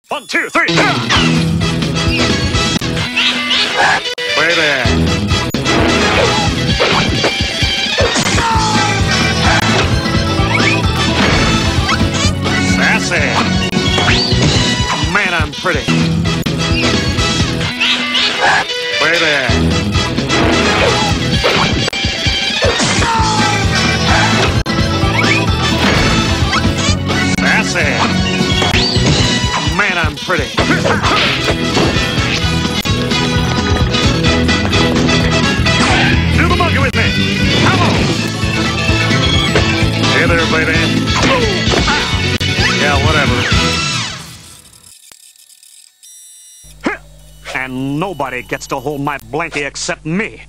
1, 2, 3. Way there. Sassy. Man, I'm pretty. Way there. Sassy. Man, I'm pretty. Do the monkey with me. Come on. Hey there, baby. Yeah, whatever. And nobody gets to hold my blankie except me.